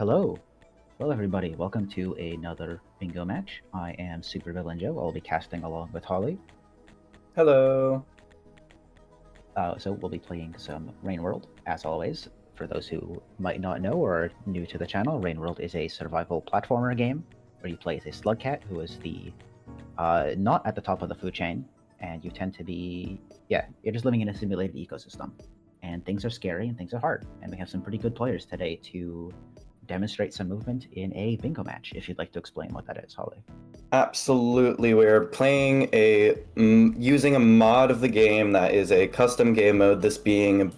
Hello. Hello, everybody. Welcome to another bingo match. I am Supervillain Joe. I'll be casting along with Holly. Hello. So we'll be playing some Rain World, as always. For those who might not know or are new to the channel, Rain World is a survival platformer game where you play as a Slugcat, who is the not at the top of the food chain, and you tend to be, you're just living in a simulated ecosystem. And things are scary and things are hard. And we have some pretty good players today to demonstrate some movement in a bingo match. If you'd like to explain what that is, Holly. Absolutely, we're playing using a mod of the game that is a custom game mode. This being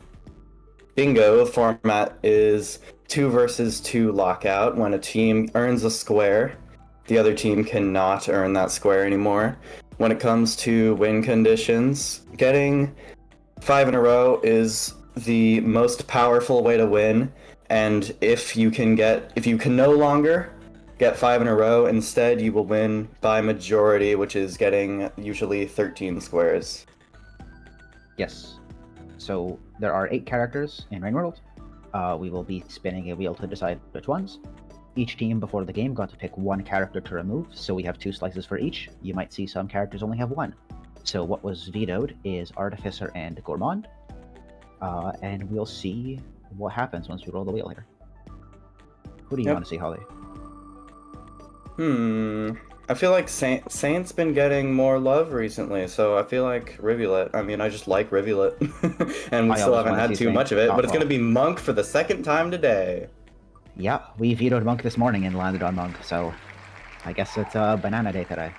bingo format is 2 versus 2 lockout. When a team earns a square, the other team cannot earn that square anymore. When it comes to win conditions, getting 5 in a row is the most powerful way to win. And if you can no longer get 5 in a row, instead you will win by majority, which is getting usually 13 squares. Yes. So there are 8 characters in Rain World. We will be spinning a wheel to decide which ones. Each team before the game got to pick 1 character to remove, so we have 2 slices for each. You might see some characters only have 1. So what was vetoed is Artificer and Gourmand. And we'll see what happens once we roll the wheel here. Who do you want to see, Holly? I feel like Saint's been getting more love recently, so I feel like Rivulet. I mean, I just like Rivulet. And we still haven't had too much of it, but it's going to be Monk for the second time today. Yeah, we vetoed Monk this morning and landed on Monk, so I guess it's a banana day today.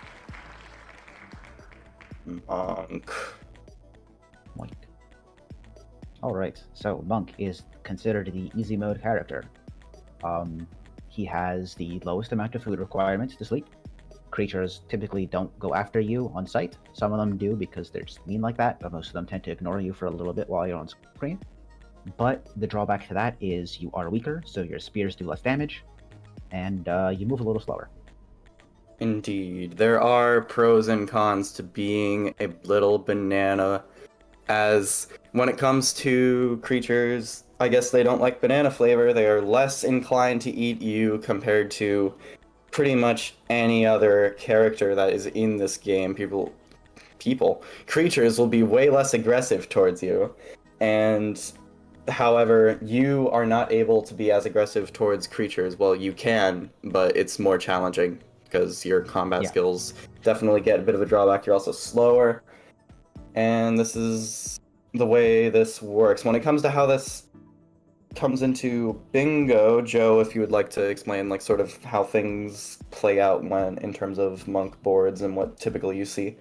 Monk. Alright, so Monk is considered the easy mode character. He has the lowest amount of food requirements to sleep. Creatures typically don't go after you on sight. Some of them do because they're just mean like that, but most of them tend to ignore you for a little bit while you're on screen. But the drawback to that is you are weaker, so your spears do less damage, and you move a little slower. Indeed. There are pros and cons to being a little banana, as when it comes to creatures, I guess they don't like banana flavor. They are less inclined to eat you compared to pretty much any other character that is in this game. Creatures will be way less aggressive towards you. And however, you are not able to be as aggressive towards creatures. Well, you can, but it's more challenging because your combat skills definitely get a bit of a drawback. You're also slower. And this is the way this works. When it comes to how this comes into bingo, Joe, if you would like to explain like sort of how things play out when in terms of monk boards and what typically you see.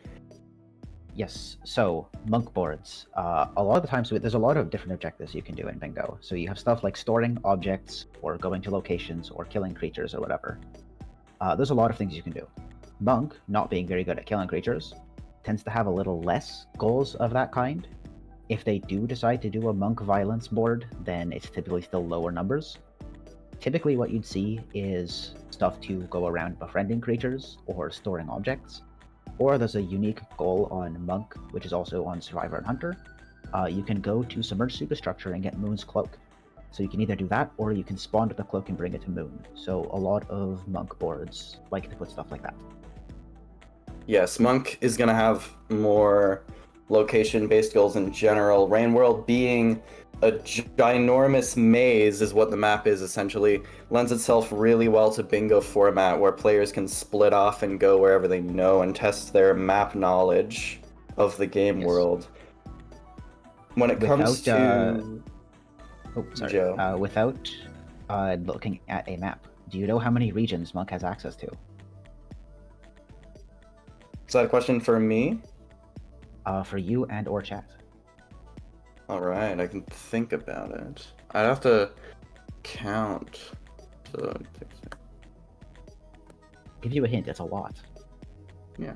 Yes, so monk boards. A lot of the times there's a lot of different objectives you can do in bingo. So you have stuff like storing objects or going to locations or killing creatures or whatever. There's a lot of things you can do. Monk, not being very good at killing creatures, tends to have a little less goals of that kind. If they do decide to do a monk violence board, then it's typically still lower numbers. Typically what you'd see is stuff to go around befriending creatures or storing objects. Or there's a unique goal on Monk, which is also on Survivor and Hunter. You can go to Submerged Superstructure and get Moon's Cloak. So you can either do that, or you can spawn with the cloak and bring it to Moon. So a lot of Monk boards like to put stuff like that. Yes, Monk is going to have more location-based goals in general. Rain World being a ginormous maze is what the map is, essentially. Lends itself really well to bingo format, where players can split off and go wherever they know and test their map knowledge of the game world. When it comes to... Joe. Without looking at a map, do you know how many regions Monk has access to? Is that a question for me? For you and or chat. Alright, I can think about it. I'd have to count. So... Give you a hint, it's a lot. Yeah.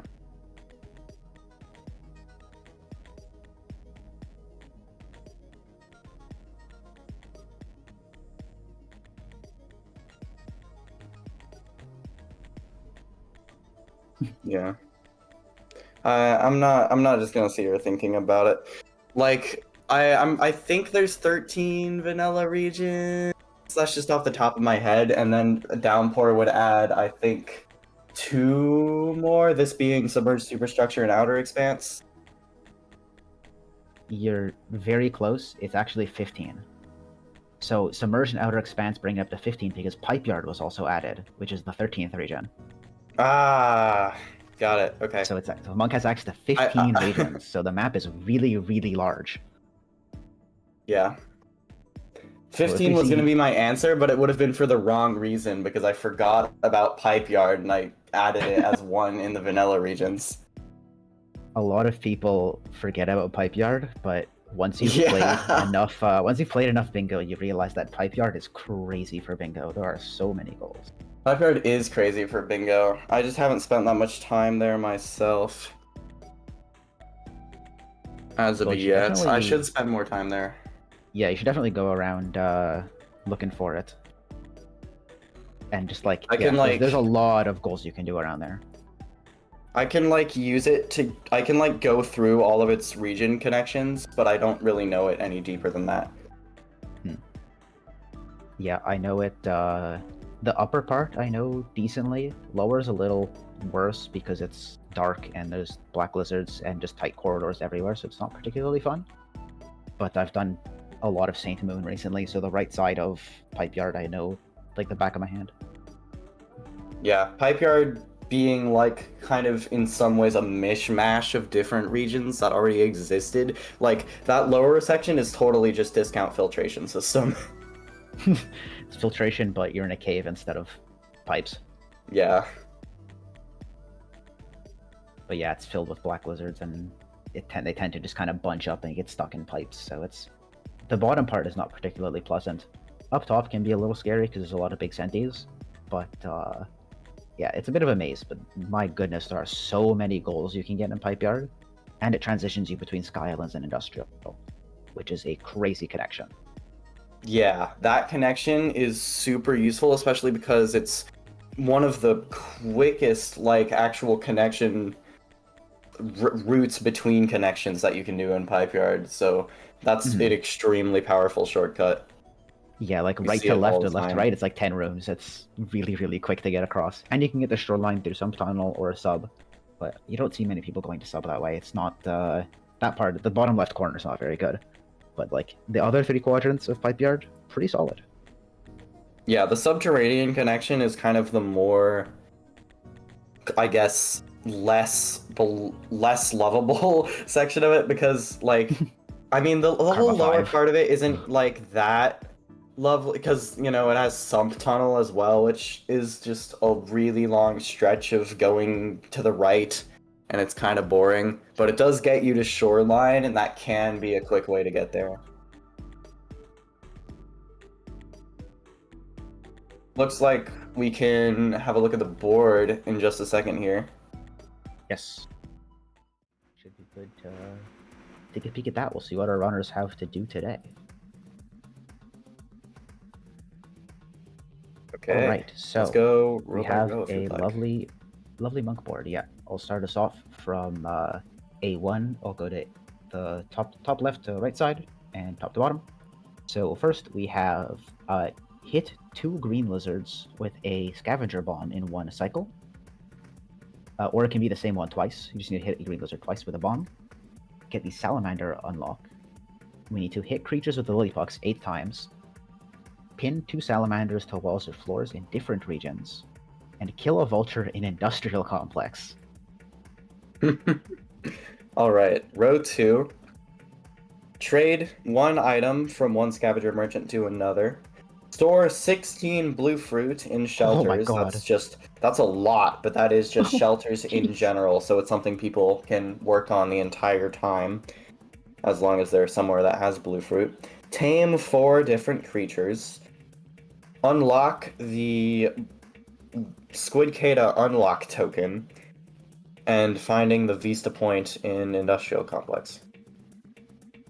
Yeah. I'm not just gonna sit here thinking about it. Like, I think there's 13 vanilla regions, that's just off the top of my head, and then Downpour would add, I think, 2 more, this being Submerged Superstructure and Outer Expanse. You're very close. It's actually 15. So Submerged and Outer Expanse bring it up to 15 because Pipe Yard was also added, which is the 13th region. Ah, got it. Okay. So so Monk has access to 15 regions, so the map is really, really large. Yeah. So 15 was going to be my answer, but it would have been for the wrong reason because I forgot about Pipe Yard and I added it as 1 in the vanilla regions. A lot of people forget about Pipe Yard, but once you've played enough bingo, you realize that Pipe Yard is crazy for bingo. There are so many goals. Pipe Yard is crazy for bingo. I just haven't spent that much time there myself. As of yet, I should spend more time there. Yeah, you should definitely go around looking for it. And just there's a lot of goals you can do around there. I can use it to go through all of its region connections, but I don't really know it any deeper than that. Yeah, I know it. The upper part I know decently. Lower is a little worse because it's dark and there's black lizards and just tight corridors everywhere, so it's not particularly fun. But I've done a lot of Saint Moon recently, so the right side of Pipe Yard I know like the back of my hand. Yeah, Pipe Yard being kind of in some ways a mishmash of different regions that already existed. That lower section is totally just discount filtration system. It's filtration, but you're in a cave instead of pipes. Yeah. But yeah, it's filled with black lizards, and they tend to just kind of bunch up and get stuck in pipes. So the bottom part is not particularly pleasant. Up top can be a little scary because there's a lot of big senties, but yeah, it's a bit of a maze. But my goodness, there are so many goals you can get in Pipe Yard, and it transitions you between Sky Islands and Industrial, which is a crazy connection. Yeah, that connection is super useful, especially because it's one of the quickest actual connection routes between connections that you can do in Pipe Yard. So that's an extremely powerful shortcut. Yeah, right to left or left to right, it's 10 rooms. It's really, really quick to get across. And you can get the shoreline through some tunnel or a sub, but you don't see many people going to sub that way. It's not, that part, the bottom left corner is not very good. But the other 3 quadrants of Pipe Yard, pretty solid. Yeah, the subterranean connection is kind of the more, I guess, less lovable section of it because, I mean, the whole lower part of it isn't that lovely because, it has sump tunnel as well, which is just a really long stretch of going to the right, and it's kind of boring, but it does get you to shoreline, and that can be a quick way to get there. Looks like we can have a look at the board in just a second here. Yes. Should be good to take a peek at that. We'll see what our runners have to do today. Okay. All right, so let's go. We have a lovely monk board. Yeah, I'll start us off from A1. I'll go to the top left to right side and top to bottom. So first we have hit 2 green lizards with a scavenger bomb in 1 cycle. Or it can be the same one twice. You just need to hit a green lizard twice with a bomb. Get the salamander unlock. We need to hit creatures with the lily pucks 8 times. Pin 2 salamanders to walls or floors in different regions. And kill a vulture in industrial complex. Alright, row 2. Trade 1 item from 1 scavenger merchant to another. Store 16 blue fruit in shelters. Oh my God. That's a lot, but that is just shelters in general, so it's something people can work on the entire time, as long as they're somewhere that has blue fruit. Tame 4 different creatures. Unlock the Squidcada unlock token, and finding the Vista Point in Industrial Complex.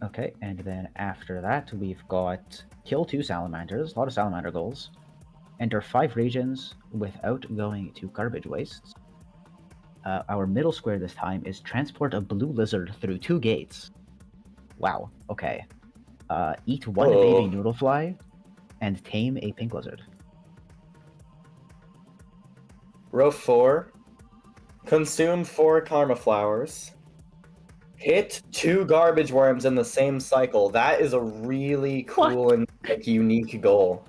Okay, and then after that, we've got kill 2 salamanders, a lot of salamander goals. Enter 5 regions without going to garbage wastes. Our middle square this time is transport a blue lizard through 2 gates. Wow, okay. Eat 1 baby noodlefly, and tame a pink lizard. Row 4. Consume 4 karma flowers. Hit 2 garbage worms in the same cycle. That is a really cool and like unique goal.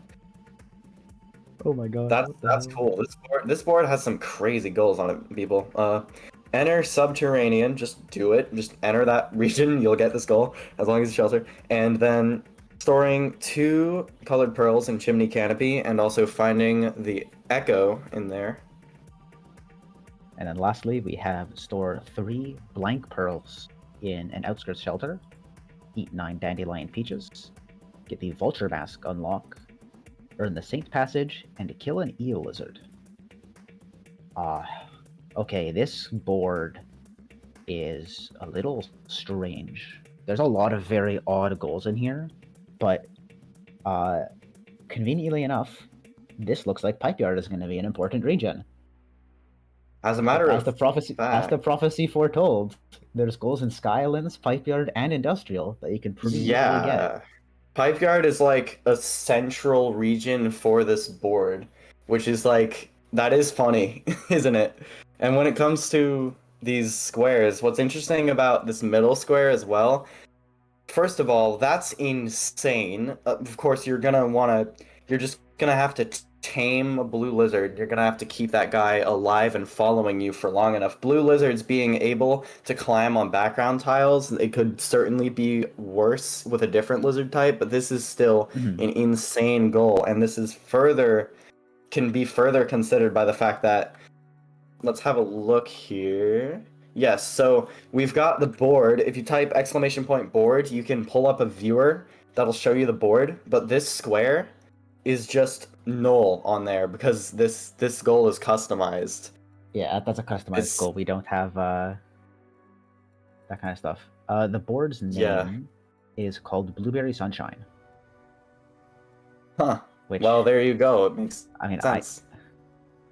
Oh my god! That's cool. This board has some crazy goals on it, people. Enter subterranean. Just do it. Just enter that region. You'll get this goal as long as it's shelter. And then storing 2 colored pearls in chimney canopy, and also finding the echo in there. And then lastly, we have store 3 blank pearls in an outskirts shelter. Eat 9 dandelion peaches. Get the vulture mask unlock. Earn the Saint Passage, and kill an eel lizard. Okay, this board is a little strange. There's a lot of very odd goals in here, but conveniently enough, this looks like Pipeyard is going to be an important region. As a matter As of the prophecy foretold, there's goals in Skylands, Pipeyard, and Industrial that you can pretty easily get. Pipeyard is like a central region for this board, which is like, that is funny, isn't it? And when it comes to these squares, what's interesting about this middle square as well, first of all, that's insane. Of course, you're just gonna have to tame a blue lizard. You're gonna have to keep that guy alive and following you for long enough. Blue lizards being able to climb on background tiles, it could certainly be worse with a different lizard type, but this is still an insane goal, and this is can be further considered by the fact that, let's have a look here. Yes, so we've got the board. If you type !board, you can pull up a viewer that'll show you the board, but this square is just null on there because this goal is customized. Yeah, that's a customized goal. We don't have that kind of stuff. The board's name is called Blueberry Sunshine. Huh. Well, there you go. It makes sense.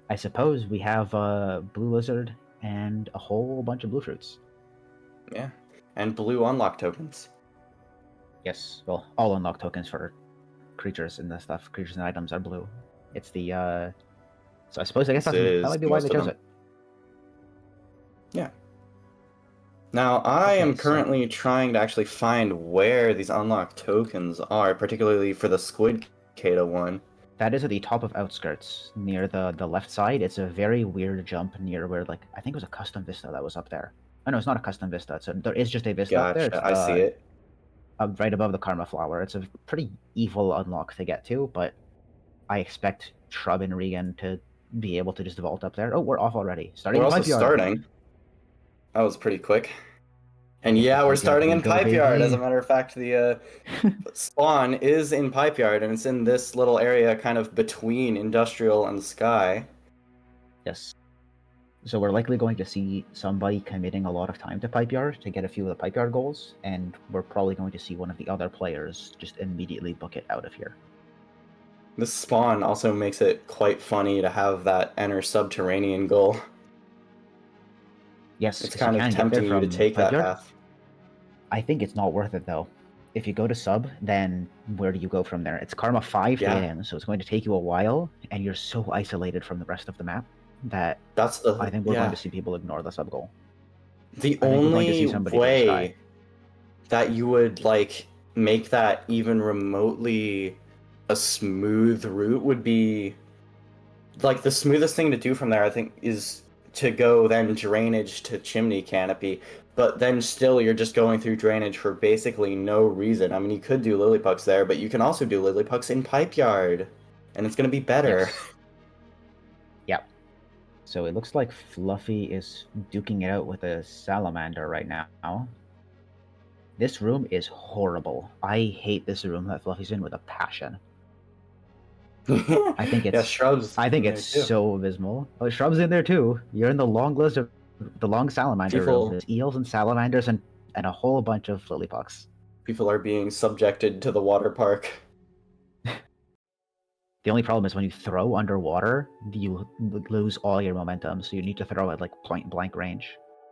I suppose we have a blue lizard and a whole bunch of blue fruits. Yeah, and blue unlock tokens. Yes, well, all unlock tokens for creatures and stuff. Creatures and items are blue. It's the so I suppose that might be why they chose it. Yeah. Now I am currently trying to actually find where these unlock tokens are, particularly for the Squid Kata one. That is at the top of Outskirts, near the left side. It's a very weird jump near where, like, I think it was a custom vista that was up there. Oh no, it's not a custom vista. There is just a vista up there. It's I see it. Right above the Karma Flower. It's a pretty evil unlock to get to, but I expect Shrub and Regan to be able to just vault up there. Oh, we're off already. We're also starting. That was pretty quick. And yeah, we're starting in Pipeyard. As a matter of fact, the spawn is in Pipeyard, and it's in this little area kind of between Industrial and Sky. Yes. So we're likely going to see somebody committing a lot of time to Pipeyard to get a few of the Pipeyard goals, and we're probably going to see one of the other players just immediately book it out of here. This spawn also makes it quite funny to have that enter subterranean goal. Yes, it's kind of tempting you to take that path. I think it's not worth it though. If you go to sub, then where do you go from there? It's Karma 5 to get in, so it's going to take you a while, and you're so isolated from the rest of the map that I think we're going to see people ignore the sub goal. The only way that you would like make that even remotely a smooth route would be like the smoothest thing to do from there, I think, is to go then drainage to chimney canopy, but then still you're just going through drainage for basically no reason. I mean, you could do Lilypucks there, but you can also do Lilypucks in Pipeyard, and it's going to be better. Yes. Yep. So it looks like Fluffy is duking it out with a salamander right now. This room is horrible. I hate this room that Fluffy's in with a passion. I think it's Shrubs. I think it's so abysmal. Oh, Shrub's in there too. You're in the long list of the long salamander room. There's eels and salamanders and a whole bunch of Lilypucks. People are being subjected to the water park. The only problem is when you throw underwater, you lose all your momentum, so you need to throw at like point blank range,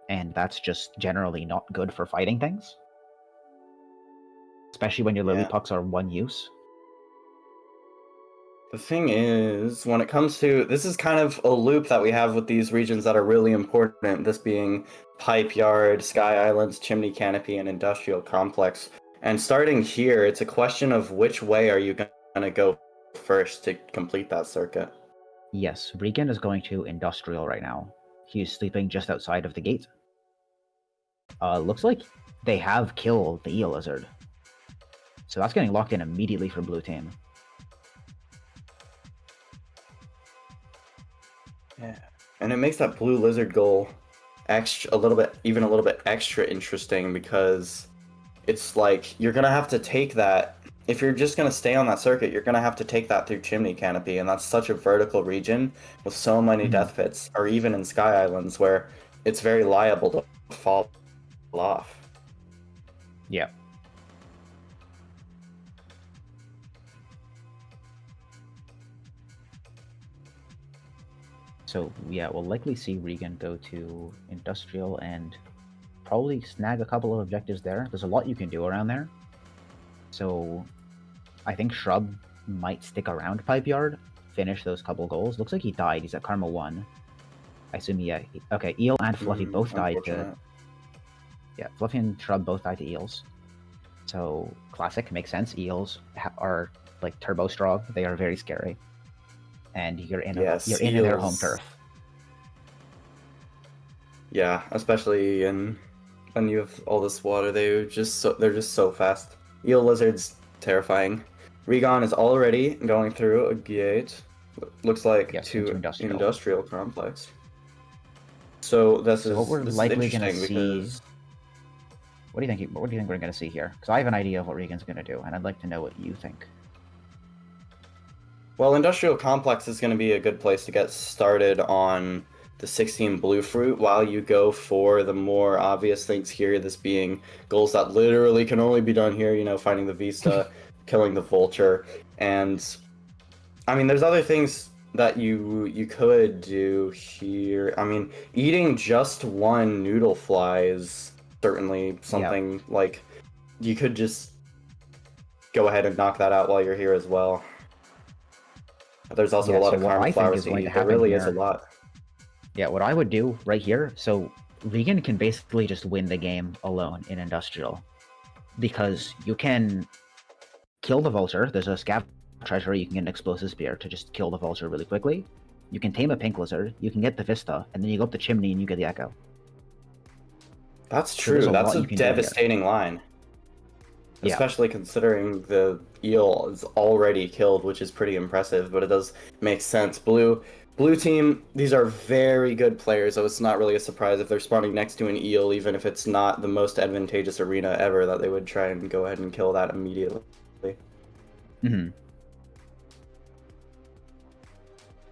and that's just generally not good for fighting things. Especially when your Lilypucks are one use. The thing is, when it comes to this is kind of a loop that we have with these regions that are really important, this being Pipe Yard, Sky Islands, Chimney Canopy, and Industrial Complex. And starting here, it's a question of which way are you going to go first to complete that circuit. Yes, Regan is going to Industrial right now. He's sleeping just outside of the gate. Looks like they have killed the eel lizard. So that's getting locked in immediately for blue team. Yeah. And it makes that blue lizard goal even a little bit extra interesting because it's like you're gonna have to take that. If you're just gonna stay on that circuit, you're gonna have to take that through Chimney Canopy, and that's such a vertical region with so many death pits, or even in Sky Islands where it's very liable to fall off. Yeah. So yeah, we'll likely see Regan go to Industrial and probably snag a couple of objectives there. There's a lot you can do around there. So I think Shrub might stick around Pipe Yard, finish those couple goals. Looks like he died. He's at Karma 1. I assume, yeah. Okay, Eel and Fluffy both died to... Yeah, Fluffy and Shrub both died to Eels. So, classic, makes sense. Eels are, like, turbo strong. They are very scary. And you're in their home turf. Yeah, especially when you have all this water, they're just so fast. Eel lizards terrifying. Regon is already going through a gate. Looks like to industrial complex. So what we're likely going to see. What do you think? What do you think we're going to see here? Because I have an idea of what Regan's going to do, and I'd like to know what you think. Well, industrial complex is going to be a good place to get started on the 16 blue fruit while you go for the more obvious things here, this being goals that literally can only be done here, you know, finding the Vista, killing the vulture, and I mean there's other things that you could do here. I mean, eating just one noodle fly is certainly something like you could just go ahead and knock that out while you're here as well. There's also a lot of karma flowers to eat. There really is a lot. Yeah, what I would do right here, so Regan can basically just win the game alone in Industrial. Because you can kill the vulture, there's a scav treasure, you can get an explosive spear to just kill the vulture really quickly. You can tame a pink lizard, you can get the Vista, and then you go up the chimney and you get the Echo. That's true, so that's a devastating line. Especially considering the eel is already killed, which is pretty impressive, but it does make sense. Blue team, these are very good players, so it's not really a surprise if they're spawning next to an eel, even if it's not the most advantageous arena ever, that they would try and go ahead and kill that immediately.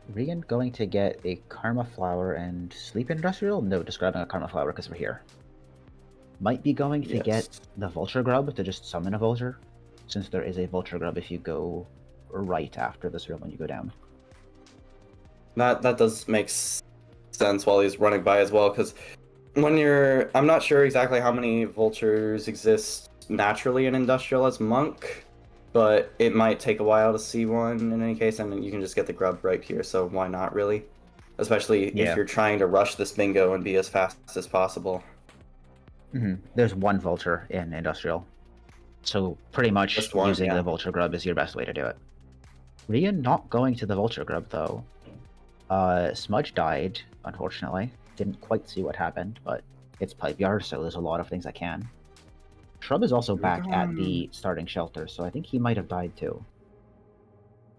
Regan going to get a Karma Flower and Sleep Industrial? No, just grabbing a Karma Flower because we're here. Might be going to get the Vulture Grub to just summon a Vulture, since there is a Vulture Grub if you go right after this room when you go down. That does make sense while he's running by as well, because when you're... I'm not sure exactly how many Vultures exist naturally in Industrial as Monk, but it might take a while to see one in any case, and you can just get the Grub right here, so why not really? Especially if you're trying to rush this bingo and be as fast as possible. There's one Vulture in Industrial, so pretty much using the Vulture Grub is your best way to do it. Regan not going to the Vulture Grub, though. Smudge died, unfortunately. Didn't quite see what happened, but it's Pipe Yard, so there's a lot of things I can. Shrub is also back at the starting shelter, so I think he might have died too.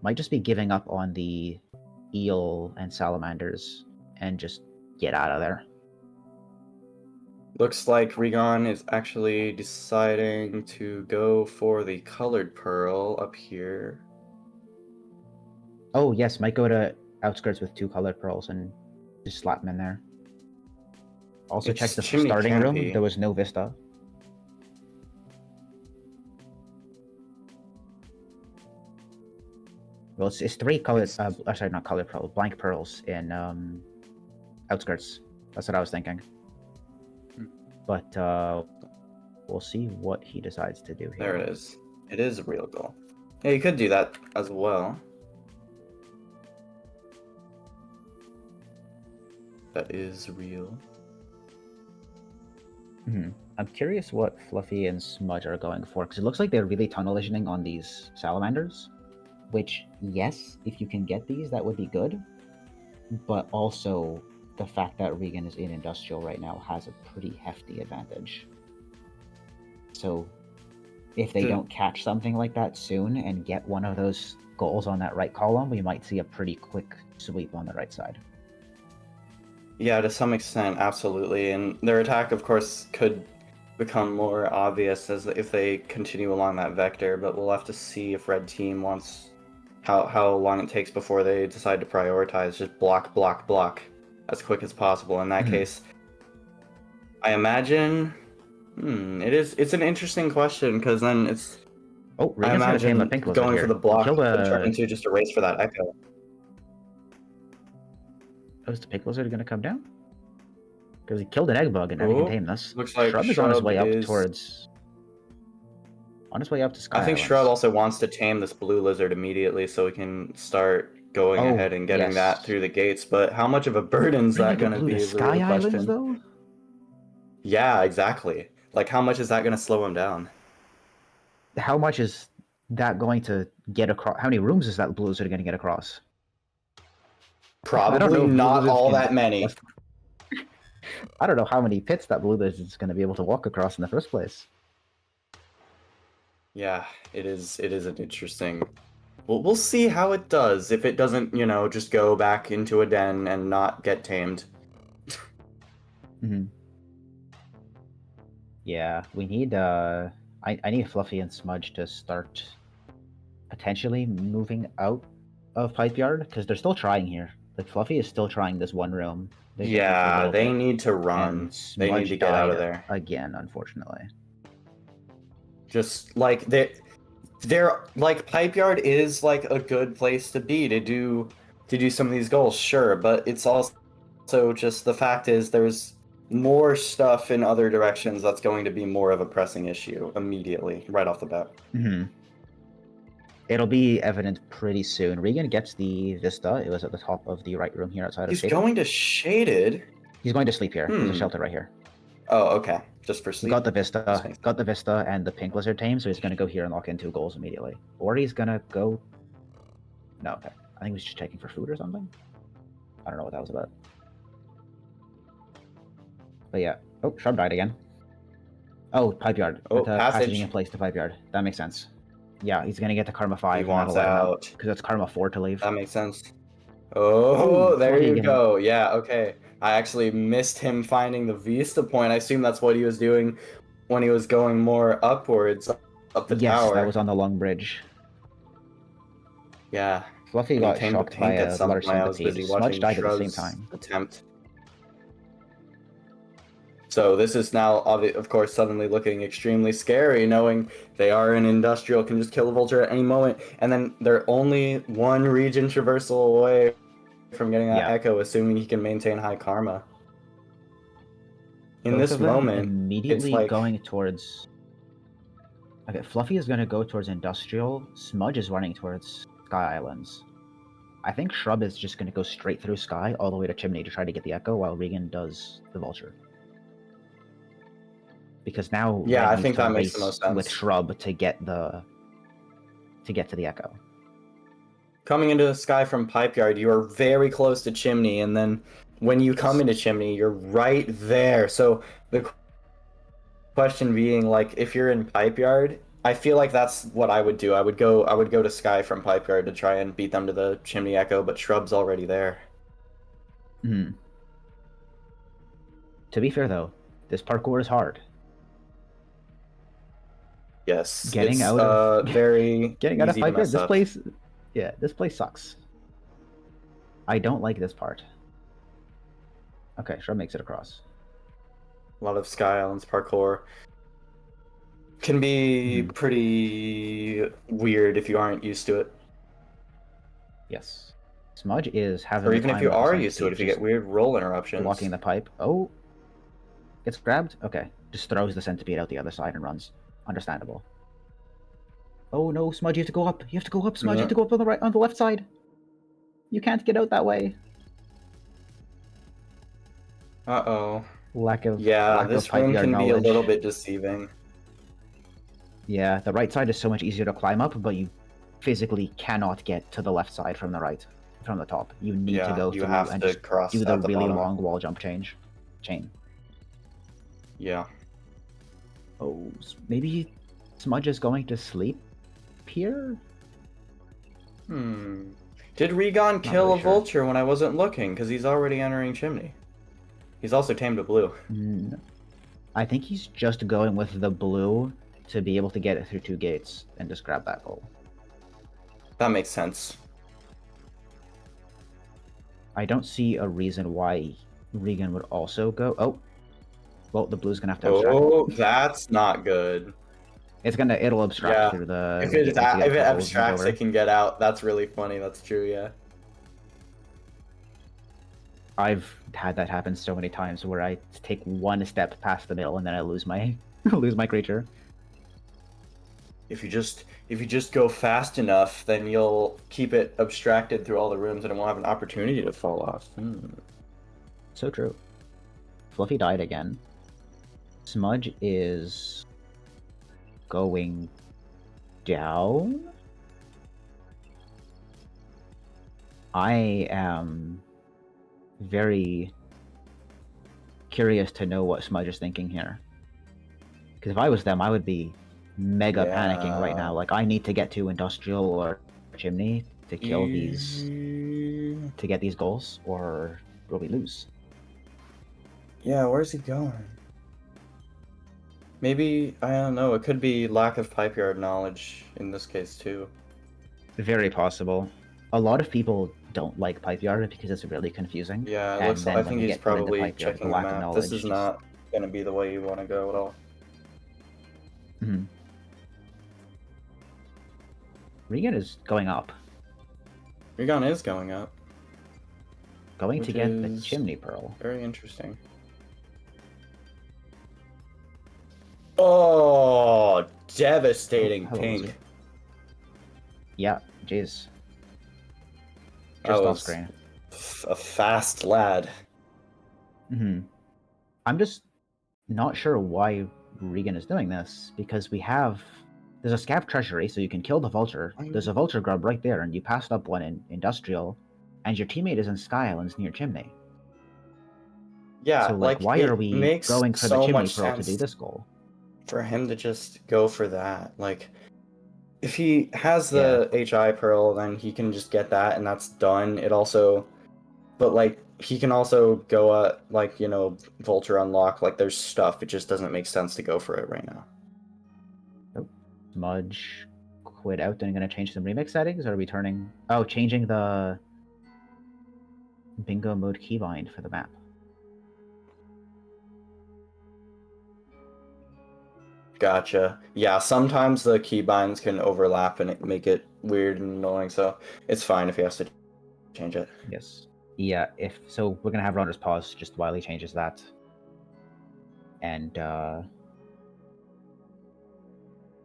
Might just be giving up on the eel and salamanders and just get out of there. Looks like Regan is actually deciding to go for the colored pearl up here. Oh yes, might go to outskirts with 2 colored pearls and just slap them in there. Also check the starting room, there was no Vista. Well, it's 3 colored, sorry, not colored pearls, blank pearls in outskirts. That's what I was thinking. But we'll see what he decides to do here. There it is. It is a real goal. Yeah, you could do that as well. That is real. I'm curious what Fluffy and Smudge are going for, because it looks like they're really tunnel visioning on these salamanders. Which, yes, if you can get these, that would be good. But also, the fact that Regan is in Industrial right now has a pretty hefty advantage. So, if they don't catch something like that soon and get one of those goals on that right column, we might see a pretty quick sweep on the right side. Yeah, to some extent, absolutely. And their attack, of course, could become more obvious as if they continue along that vector, but we'll have to see if Red Team wants how long it takes before they decide to prioritize. Just block, block, block as quick as possible. In that case, I imagine it's an interesting question, because then it's Regan's gonna tame a pink lizard going here. for the block Killed could turn into just a race for that echo. Oh, is the pink lizard gonna come down? Because he killed an egg bug and now he can tame this. Looks like Shrub is on his way up towards... On his way up to Sky I think Islands. Shrub also wants to tame this blue lizard immediately so we can start going ahead and getting that through the gates. But how much of a burden is that going to be is the real question. Though? Yeah, exactly. Like, how much is that going to slow him down? How much is that going to get across? How many rooms is that blue lizard going to get across? Probably not all that many. I don't know how many pits that blue lizard is going to be able to walk across in the first place. Yeah, it is an interesting... We'll see how it does. If it doesn't, just go back into a den and not get tamed. Yeah, we need... I need Fluffy and Smudge to start potentially moving out of Pipe Yard, because they're still trying here. Like, Fluffy is still trying this one room. Yeah, they need to run. They need to get out of there. Again, unfortunately. Just, like, they're like, Pipe Yard is, like, a good place to be to do some of these goals, sure, but it's also just the fact is there's more stuff in other directions that's going to be more of a pressing issue immediately, right off the bat. It'll be evident pretty soon. Regan gets the Vista. It was at the top of the right room here outside of Shaded. He's going to Shaded? He's going to sleep here. There's a shelter right here. Oh, okay. Just for sleep. Got the Vista and the pink lizard tame, so he's going to go here and lock in 2 goals immediately. Or he's going to go... No, okay. I think he was just checking for food or something. I don't know what that was about. But yeah. Oh, Shrub died again. Oh, Pipe Yard. Oh, passaging in place to Pipe Yard. That makes sense. Yeah, he's going to get to Karma 5. He wants out. Because it's Karma 4 to leave. That makes sense. Oh, there you go. Yeah, okay. I actually missed him finding the Vista point. I assume that's what he was doing when he was going more upwards, up the tower. Yes, that was on the long bridge. Yeah. Fluffy got shocked by a large centipede. Smudge died at the same time. Attempt. So this is now, of course, suddenly looking extremely scary, knowing they are an industrial, can just kill a vulture at any moment, and then they're only 1 region traversal away from getting that echo, assuming he can maintain high karma. In this moment, immediately it's like... going towards... Okay, Fluffy is going to go towards industrial. Smudge is running towards Sky Islands. I think Shrub is just going to go straight through Sky all the way to Chimney to try to get the echo, while Regan does the vulture. Because now, I think that makes the most sense with Shrub to get to the echo. Coming into the Sky from Pipe Yard, you are very close to Chimney, and then when you come into Chimney, you're right there. So the question being, like, if you're in Pipe Yard, I feel like that's what I would do. I would go to Sky from Pipe Yard to try and beat them to the Chimney echo, but Shrub's already there. To be fair, though, this parkour is hard. Yes, getting out of Pipe Yard. This place sucks. I don't like this part. Okay, Shrub makes it across. A lot of Sky Islands parkour can be pretty weird if you aren't used to it. Yes, Smudge is having. Or even if you are used to it, if you get weird roll interruptions. Blocking the pipe. Oh, gets grabbed. Okay, just throws the centipede out the other side and runs. Understandable. Oh no, Smudge, you have to go up. You have to go up, Smudge. You have to go up on the left side. You can't get out that way. Uh-oh. Lack of Yeah, this pipe room yard can be a little knowledge. bit deceiving. Yeah, the right side is so much easier to climb up, but you physically cannot get to the left side from the right, from the top. You need to Yeah, go you through have and to just cross do the at the really bottom. long wall jump chain. Yeah. Oh, maybe Smudge is going to sleep here? Did Regon Not kill really a sure. vulture when I wasn't looking? Because he's already entering chimney. He's also tamed a blue. I think he's just going with the blue to be able to get it through 2 gates and just grab that goal. That makes sense. I don't see a reason why Regan would also go. Oh, well, the blue's gonna have to abstract. Oh, that's not good. It'll abstract Yeah. through the If it, gate once you get if to it the gold abstracts, over. it can get out. That's really funny. That's true, yeah. I've had that happen so many times where I take one step past the middle and then I lose my lose my creature. If you just go fast enough, then you'll keep it abstracted through all the rooms and it won't have an opportunity to fall off. So true. Fluffy died again. Smudge is going down. I am very curious to know what Smudge is thinking here. Because if I was them, I would be mega panicking right now. Like, I need to get to Industrial or Chimney to kill these, to get these goals, or will we lose? Yeah, where's he going? Maybe, I don't know, it could be lack of pipe yard knowledge in this case too. Very possible. A lot of people don't like pipe yard because it's really confusing. Yeah, and then I when think you he's get put into probably pipe yard, the checking the lack of map. knowledge. This is not gonna be the way you want to go at all. Regan is going up. Regon is going up. Going to get the Chimney Pearl. Very interesting. Oh, devastating pink. Yeah, jeez. Just off screen. A fast lad. I'm just not sure why Regan is doing this, because there's a scav treasury, so you can kill the vulture. There's a vulture grub right there, and you passed up one in Industrial, and your teammate is in Sky Islands near Chimney. Yeah, so why are we going for the Chimney Pearl to do this goal? For him to just go for that, if he has the HI Pearl, then he can just get that, and that's done. It also, but he can also go at Vulture Unlock. There's stuff. It just doesn't make sense to go for it right now. Nope. Smudge quit out and gonna change some remix settings. Or are we turning? Oh, changing the bingo mode keybind for the map. Gotcha. Yeah, sometimes the keybinds can overlap and make it weird and annoying, so it's fine if he has to change it. Yes. Yeah, so we're gonna have runners pause just while he changes that. And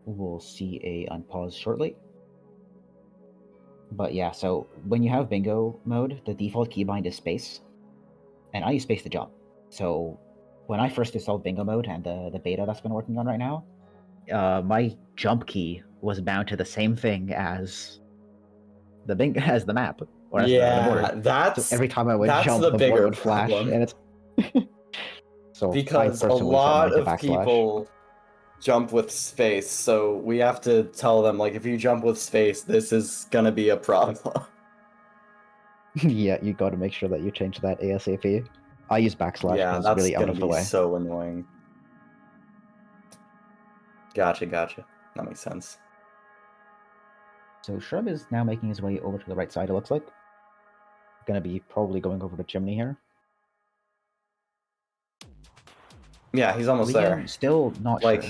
we'll see a unpause shortly. But yeah, so when you have bingo mode, the default keybind is space. And I use space to jump. So when I first installed bingo mode and the beta that's been working on right now, my jump key was bound to the same thing as the map or as the board. So every time I would jump, the board would flash, and it's so because a lot of people jump with space, so we have to tell them if you jump with space, this is gonna be a problem. Yeah, you got to make sure that you change that ASAP. I use backslash because it's really out of the way. So annoying. Gotcha. That makes sense. So Shrub is now making his way over to the right side, it looks like. Gonna be probably going over to Chimney here. Yeah, he's almost there. Still not sure.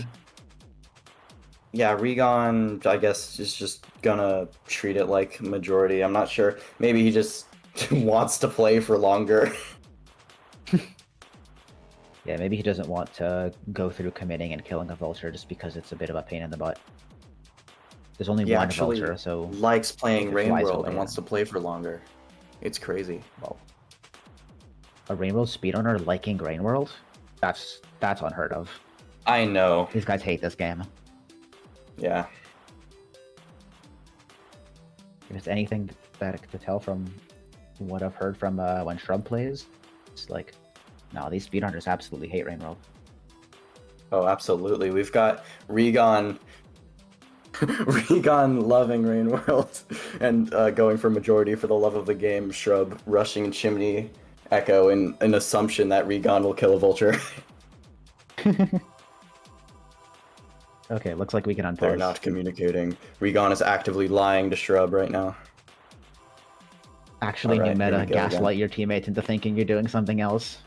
Yeah, Regon, I guess, is just gonna treat it like majority. I'm not sure. Maybe he just wants to play for longer. Yeah, maybe he doesn't want to go through committing and killing a vulture just because it's a bit of a pain in the butt. There's only one vulture, so likes playing Rain World and wants to play for longer. It's crazy. Well, A Rainworld speedrunner liking Rainworld? That's unheard of. I know. These guys hate this game. Yeah. If it's anything that to tell from what I've heard from when Shrub plays, it's like, no, these speedrunners absolutely hate Rainworld. Oh, absolutely. We've got Regon loving Rainworld and going for majority for the love of the game, Shrub rushing Chimney Echo in an assumption that Regon will kill a vulture. Okay, looks like we can unpause. They're not communicating. Regon is actively lying to Shrub right now. Actually, All right, new here meta, we go gaslight again. your teammates into thinking you're doing something else.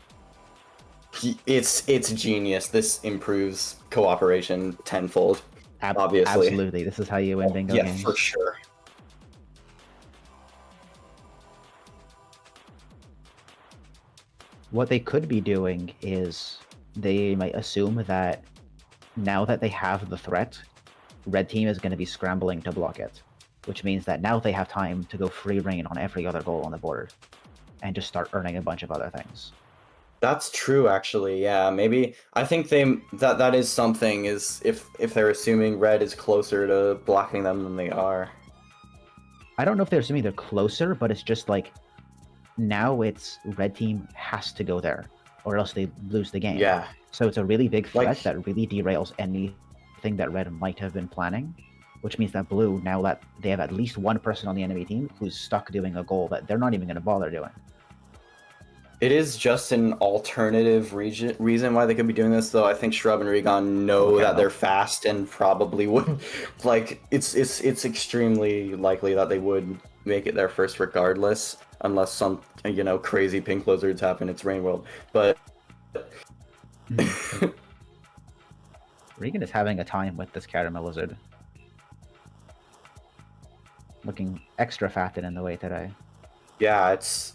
It's genius. This improves cooperation tenfold. Obviously. Absolutely, this is how you win bingo Yeah, games. for sure. What they could be doing is they might assume that now that they have the threat, red team is going to be scrambling to block it, which means that now they have time to go free reign on every other goal on the board and just start earning a bunch of other things. That's true, actually. Yeah, maybe I think that is something, is if they're assuming red is closer to blocking them than they are. I don't know if they're assuming they're closer, but it's just like now it's red team has to go there or else they lose the game. Yeah. So it's a really big threat Like- that really derails anything that red might have been planning, which means that blue, now that they have at least one person on the enemy team who's stuck doing a goal that they're not even going to bother doing. It is just an alternative reason why they could be doing this, though. I think Shrub and Regon know that they're fast and probably would, like, it's extremely likely that they would make it there first regardless, unless some, crazy pink lizards happen. It's Rainworld, but Regan is having a time with this caramel lizard. Looking extra fatted in the way today. yeah, it's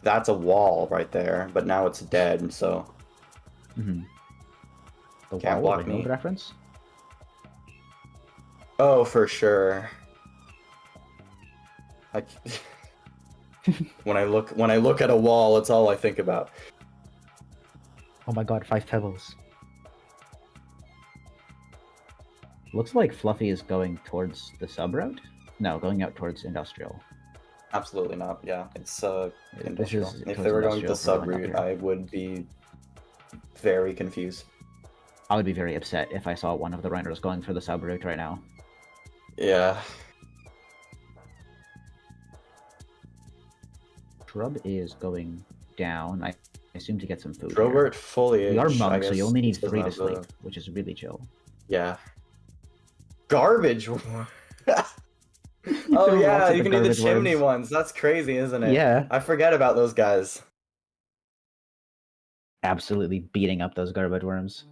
that's a wall right there, but now it's dead, so The Can't wall block Rainworld me. reference? oh, for sure. When I look at a wall, it's all I think about. Oh my god, 5 pebbles. Looks like Fluffy is going towards the sub route? No, going out towards industrial. Absolutely not. Yeah, it's industrial. is If towards they were going to industrial the sub for going route, up here. I would be very confused. I would be very upset if I saw one of the runners going for the sub route right now. Yeah. Shrub is going down, I assume, to get some food. Robert Foliage. We are I monks, so you guess only need this does 3 to not sleep, go- which is really chill. Yeah. Garbage. Oh Throwing rocks yeah, at you the can do the garbage chimney worms. ones. That's crazy, isn't it? Yeah. I forget about those guys. Absolutely beating up those garbage worms.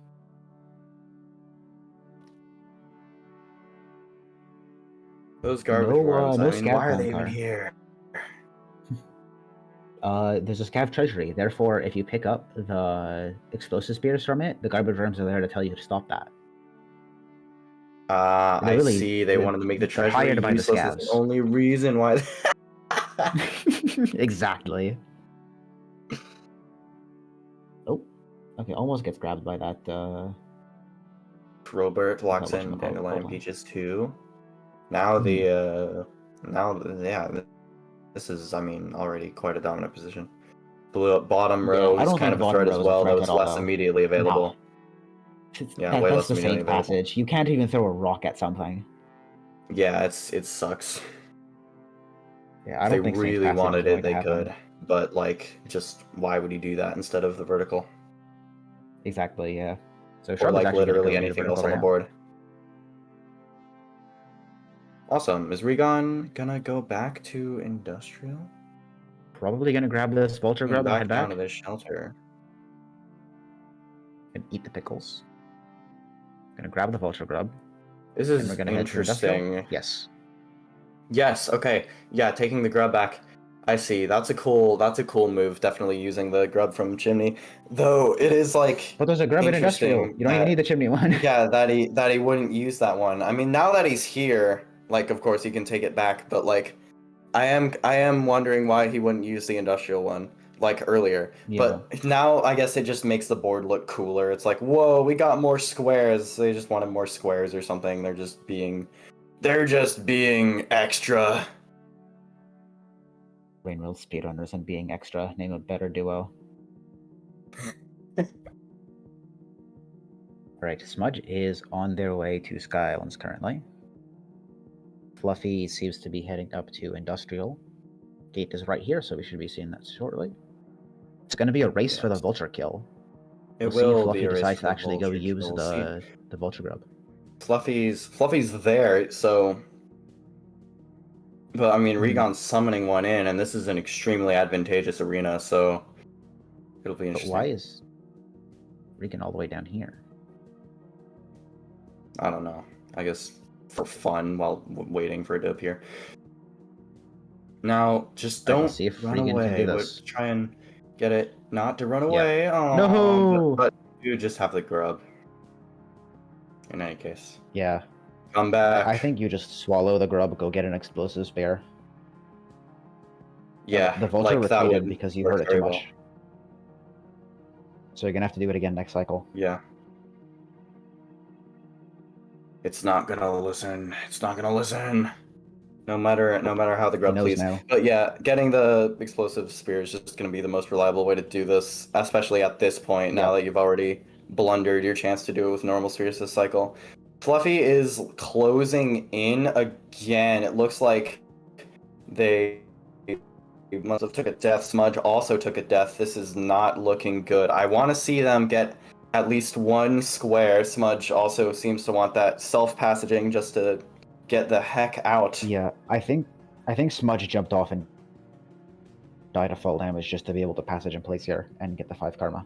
Those garbage No, worms. no I mean, why are scav they even car. here? There's a scav treasury. Therefore, if you pick up the explosive spears from it, the garbage worms are there to tell you to stop that. I really- see. They wanted to make the they're treasury hired by the useless. Is the scavs. only reason why. Exactly. Oh, okay, almost gets grabbed by that. Robert locks in whatchamacallit, Dandelion hold on. Peaches too. Now yeah, this is, I mean, already quite a dominant position. Blue bottom row I is don't kind think of a bottom threat row as is a well, threat though at it's all, less though. immediately available. Yeah, way That's less the immediately same available. passage. You can't even throw a rock at something. Yeah, it sucks. Yeah, I If don't they think Saint really passage wanted is going it, to they happen. could. But like, just why would you do that instead of the vertical? Exactly, yeah. So Or Shrub is like actually gonna literally go into anything vertical else on the right now. board. Awesome. Is Regon gonna go back to industrial? Probably gonna grab this vulture grub and Back head down back to this shelter. and eat the pickles. Gonna grab the vulture grub This and is we're gonna head to industrial. interesting. Yes. Yes, okay. Yeah, taking the grub back. I see. That's a cool move, definitely using the grub from Chimney. Though it is like But there's a grub in industrial. interesting You don't even that- need the chimney one. Yeah, that he wouldn't use that one. I mean, now that he's here, like of course he can take it back, but like I am wondering why he wouldn't use the industrial one. like earlier. Yeah. But now I guess it just makes the board look cooler. It's like, whoa, we got more squares. They just wanted more squares or something. They're just being extra. Rainwheel speedrunners and being extra. Name a better duo. Alright, Smudge is on their way to Sky Islands currently. Fluffy seems to be heading up to Industrial. Gate is right here, so we should be seeing that shortly. It's going to be a race for the vulture kill. It We'll see if will Fluffy be a race decides for to the actually go vulture use kill. We'll see. the vulture grub. Fluffy's there, so. But I mean, Regon's summoning one in, and this is an extremely advantageous arena, so it'll be interesting. But why is Regon all the way down here? I don't know. I guess for fun while waiting for it to appear. Now, just don't Let's see if run Regon away. can do this. We'll try and get it not to run away. Yeah. Aww, No! but you just have the grub. In any case. Yeah. Come back. I think you just swallow the grub, go get an explosive spear. Yeah, the vulture like that retreated would because you work hurt it too very much. well. So you're gonna have to do it again next cycle. Yeah. It's not gonna listen. It's not gonna listen. No matter how the grub please. Now. But yeah, getting the explosive spear is just gonna be the most reliable way to do this, especially at this point, now that you've already blundered your chance to do it with normal spears this cycle. Fluffy is closing in again. It looks like they must have took a death. Smudge also took a death. This is not looking good. I want to see them get at least one square. Smudge also seems to want that self-passaging just to get the heck out. Yeah, I think Smudge jumped off and died of fall damage just to be able to passage in place here and get the 5 karma.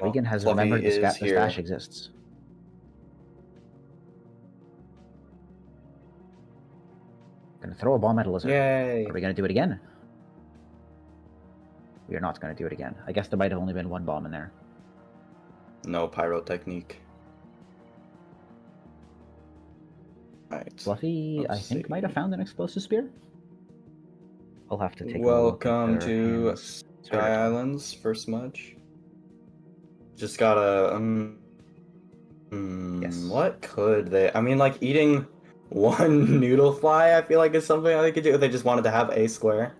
Regan has remembered the stash exists. Gonna throw a bomb at a lizard. Yay! Are we gonna do it again? We are not gonna do it again. I guess there might have only been one bomb in there. No pyrotechnique. Alright. Fluffy, I think, might have found an explosive spear. I'll have to take Welcome a look at to Sky Islands for Smudge. Just gotta yes. What could they? I mean, like eating one noodle fly. I feel like is something they could do if they just wanted to have a square.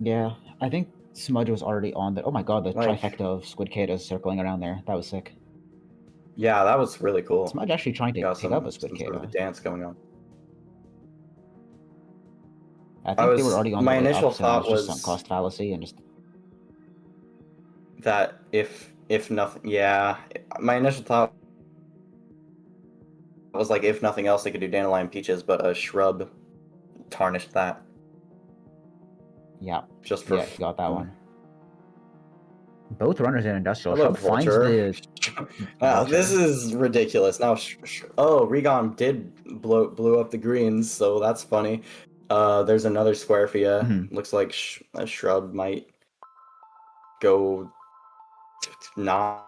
Yeah, I think Smudge was already on there. Oh my god, the trifecta of squid cicadas circling around there. That was sick. Yeah, that was really cool. Smudge actually trying to pick up a squid cicada. Sort of a dance going on. I think they were already on. My initial thought was just sunk cost fallacy and just that if nothing, yeah. My initial thought was like if nothing else, they could do dandelion peaches, but a shrub tarnished that. Yeah. Just for he got that one. Both runners in industrial. Hello, finds the. Wow, this is ridiculous. Now, Regon did blew up the greens, so that's funny. There's another square for you. Looks like a shrub might go not.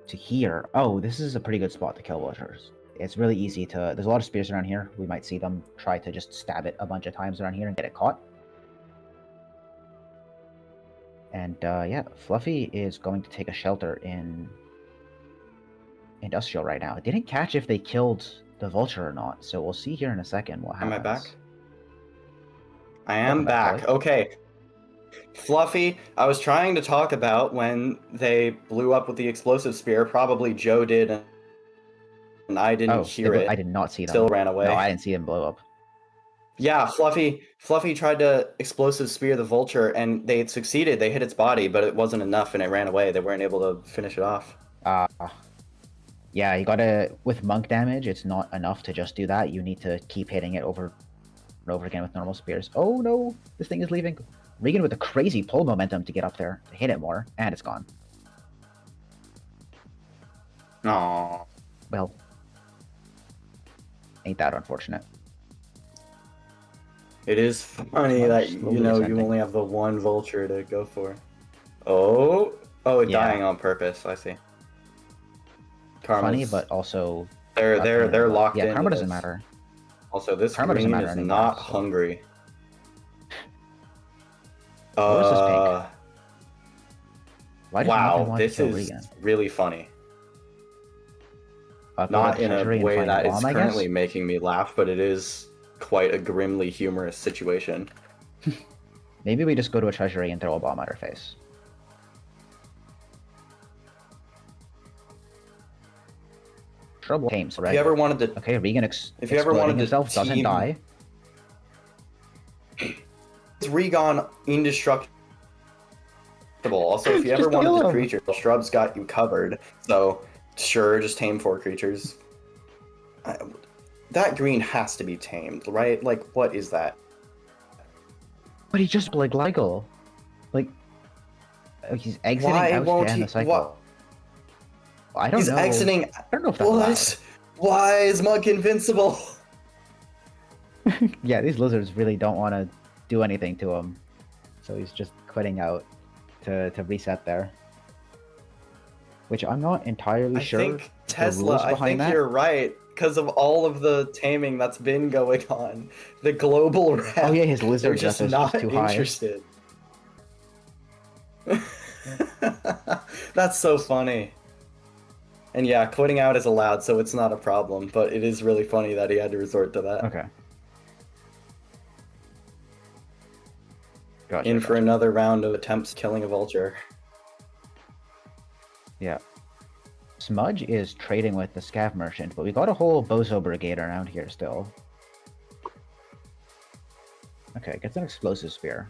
To here. Oh, this is a pretty good spot to kill vultures. It's really easy to. There's a lot of spears around here. We might see them try to just stab it a bunch of times around here and get it caught. And yeah, Fluffy is going to take a shelter in industrial right now. It didn't catch if they killed the vulture or not, so we'll see here in a second what happens. Am I back? I am back. Okay. Fluffy, I was trying to talk about when they blew up with the explosive spear. Probably Joe did and I didn't Oh, hear it. I did not see them. Still ran away. No, I didn't see them blow up. Yeah, Fluffy tried to explosive spear the vulture, and they succeeded. They hit its body, but it wasn't enough, and it ran away. They weren't able to finish it off. Yeah, you gotta, with monk damage, it's not enough to just do that. You need to keep hitting it over and over again with normal spears. Oh no, this thing is leaving. Regan with a crazy pull momentum to get up there, to hit it more, and it's gone. Aww. Well, ain't that unfortunate. It is funny that, you know, you only have the one vulture to go for. Oh, dying on purpose. I see. Karma's... Funny, but also they're locked in. Yeah, karma doesn't matter. Also, this karma green is anymore, not so. Hungry. What is this pink? Wow, this is Regan? Really funny. Not in a way that is currently making me laugh, but it is quite a grimly humorous situation. Maybe we just go to a treasury and throw a bomb at her face. Trouble tames, right? If you ever wanted to, okay, Regan if you ever wanted himself doesn't die. Is Regan indestructible? Also, if you ever wanted the creature, Shrub's got you covered. So, sure, just tame 4 creatures. That green has to be tamed, right? Like, what is that? But he just like Ligo. Like, he's exiting out to end the cycle. I don't know. He's exiting. I don't know if that's Why is Monk invincible? Yeah, these lizards really don't want to do anything to him. So he's just quitting out to reset there. Which I'm not entirely sure. I think Tesla, I think you're right. Because of all of the taming that's been going on. The global rep, oh yeah, his lizard just not too interested. That's so funny. And yeah, quitting out is allowed, so it's not a problem, but it is really funny that he had to resort to that. Okay. Gotcha, for another round of attempts killing a vulture. Yeah. Smudge is trading with the Scav Merchant, but we got a whole Bozo Brigade around here still. Okay, gets an Explosive Spear.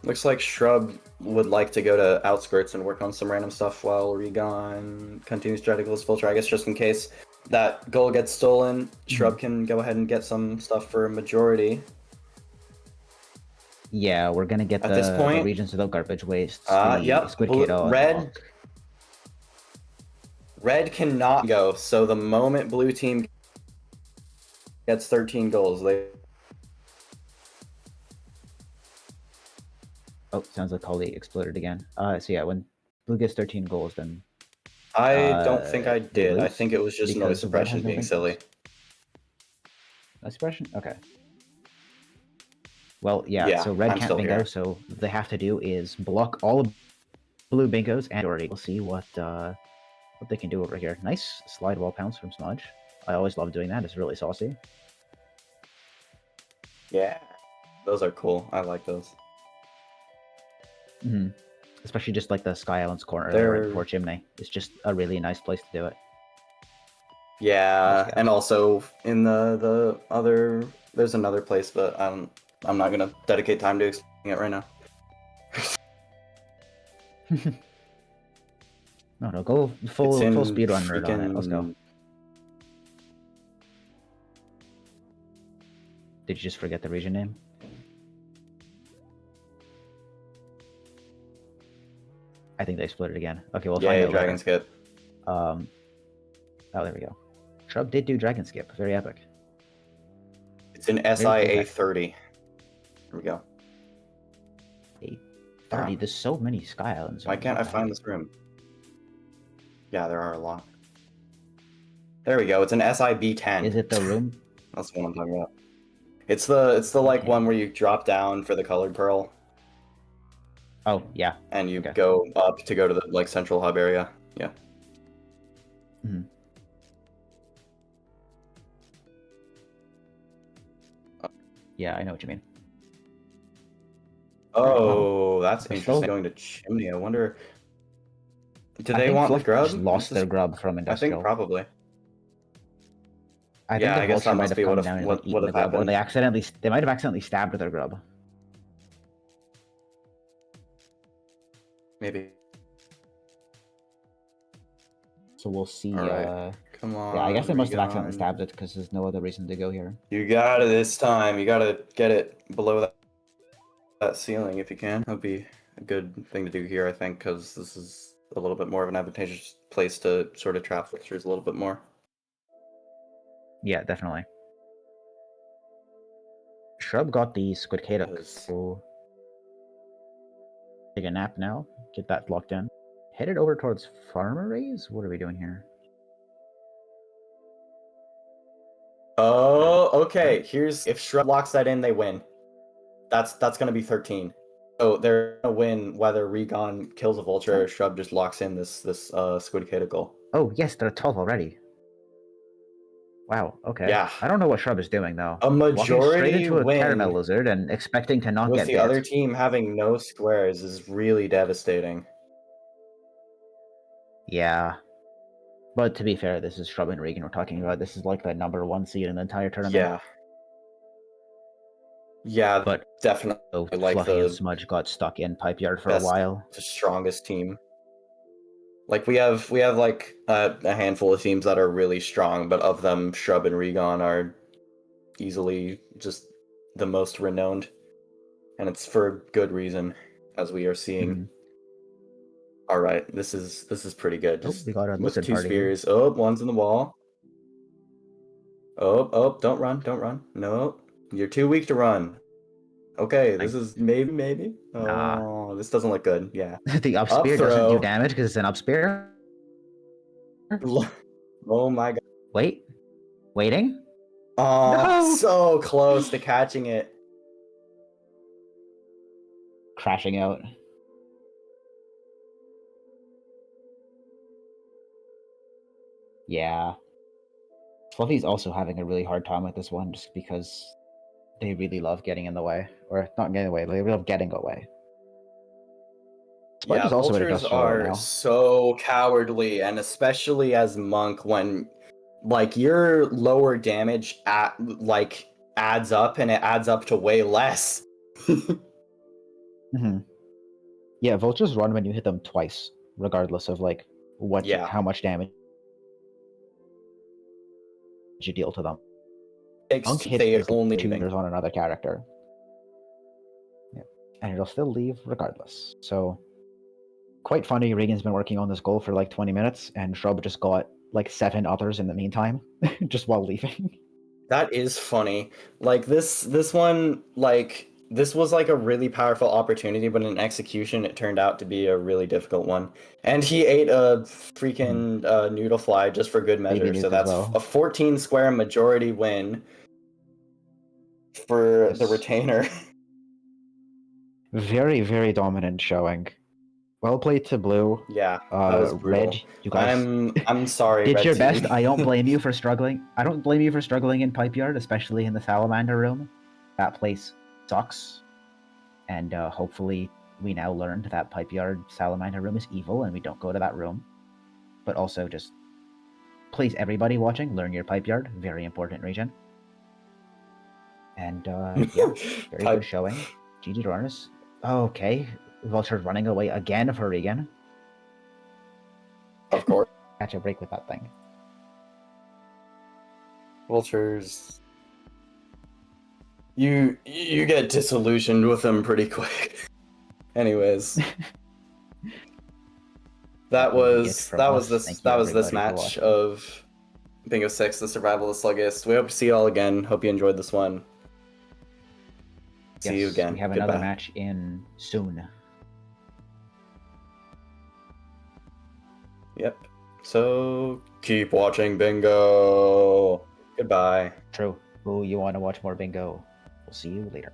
Looks like Shrub would like to go to Outskirts and work on some random stuff while Regan continues to try to kill his Vulture. I guess just in case that goal gets stolen, Shrub can go ahead and get some stuff for a majority. Yeah, we're gonna get this point, the Regions Without Garbage Wastes. Yep. Red cannot go, so the moment blue team gets 13 goals, they... Oh, sounds like Holly exploded again. So yeah, when blue gets 13 goals, then... I don't think I did. I think it was just noise suppression being silly. Noise suppression? Okay. Well, yeah, so red can't bingo, so what they have to do is block all of blue bingos, and already we'll see what they can do over here. Nice slide wall pounce from Smudge. I always love doing that, it's really saucy. Yeah, those are cool. I like those. Mm-hmm. Especially just like the Sky Islands corner there right before Chimney. It's just a really nice place to do it. Yeah, and also in the other... There's another place, but I'm not going to dedicate time to explaining it right now. No, go full speedrun mode on it. Let's go. Did you just forget the region name? I think they split it again. Okay, we'll find out Dragon Skip. Oh, there we go. Shrub did do Dragon Skip. Very epic. It's an SIA 30. Here we go. A30. There's so many Sky Islands. Why can't I find this room? Yeah, there are a lot. There we go. It's an SIB 10. Is it the room? That's what I'm talking about. It's the like one where you drop down for the colored pearl. Oh yeah. And you go up to go to the like central hub area. Yeah. Mm-hmm. Yeah, I know what you mean. Oh, that's interesting. Going to Chimney. I wonder. Do I they think want the Fluff grub? just lost This is- their grub from I industrial. think probably. I think Yeah, the I guess vulture that might must have be come what down and like eaten would the have grub, or happened. they might have accidentally stabbed their grub. Maybe. So we'll see. All right. Come on. Yeah, I guess they must have accidentally Regon. stabbed it because there's no other reason to go here. You got it this time. You gotta get it below that ceiling if you can. That'd be a good thing to do here, I think, because this is a little bit more of an advantageous place to sort of trap vultures a little bit more. Yeah, definitely. Shrub got the Squidcadic, Yes. so take a nap now. Get that locked in. Headed over towards Farmeries? What are we doing here? Oh, okay. Here's if Shrub locks that in, they win. That's gonna be 13. So they're gonna win whether Regon kills a vulture or Shrub just locks in this squid caticle. Oh, yes, they're 12 already. Wow, okay. Yeah. I don't know what Shrub is doing, though. A Walking straight majority into a caramel win lizard and expecting to not with get the bit. other team having no squares is really devastating. Yeah. But to be fair, this is Shrub and Regan we're talking about. This is like the #1 seed in the entire tournament. Yeah. Yeah, But definitely both like Fluffy and the Smudge got stuck in Pipe Yard for a best, while. the strongest team. Like we have like a handful of teams that are really strong, but of them, Shrub and Regon are easily just the most renowned, and it's for good reason, as we are seeing. Mhm. All right, this is pretty good. Oh, Just we got a with lizard 2 party here. spheres. Oh, one's in the wall. Oh, don't run. No, you're too weak to run. Okay, this is maybe. Nah. Oh, this doesn't look good. Yeah. The up Up spear doesn't do throw. damage because it's an up spear. Oh my god. Waiting? Oh, No! so close to catching it. Crashing out. Yeah. Fluffy's also having a really hard time with this one just because they really love getting in the way. Or not getting away, they love getting away. Slug Yeah, is also at vultures industrial right are now. so cowardly, and especially as monk when like your lower damage adds up, and it adds up to way less. Mm-hmm. Yeah, vultures run when you hit them twice, regardless of like how much damage you deal to them. Monk hits They is like only 2 leaving. meters on another character. Yeah. And it'll still leave regardless. So quite funny, Regan's been working on this goal for like 20 minutes, and Shrub just got like 7 others in the meantime, just while leaving. That is funny. Like this one, like this was like a really powerful opportunity, but in execution it turned out to be a really difficult one. And he ate a freaking noodle fly just for good measure. Baby So nuke as that's well. a 14 square majority win for the Yes. retainer. Very, very dominant showing. Well played to blue. Yeah, that was brutal. Red, you guys I'm sorry, did red your team. best. I don't blame you for struggling. I don't blame you for struggling in Pipe Yard, especially in the Salamander room. That place sucks. And hopefully we now learned that Pipe Yard Salamander room is evil and we don't go to that room. But also just, please everybody watching, learn your Pipe Yard. Very important region. And yeah, very good showing. GG Dornus. Okay, Vulture's running away again for Regan. Of course. Catch a break with that thing. Vultures. You get disillusioned with them pretty quick. Anyways. that was this match of Bingo 6, the survival of the Sluggiest. We hope to see you all again. Hope you enjoyed this one. See you again. We have another match in soon. Yep. So keep watching Bingo. Goodbye. True. Oh, you want to watch more Bingo? We'll see you later.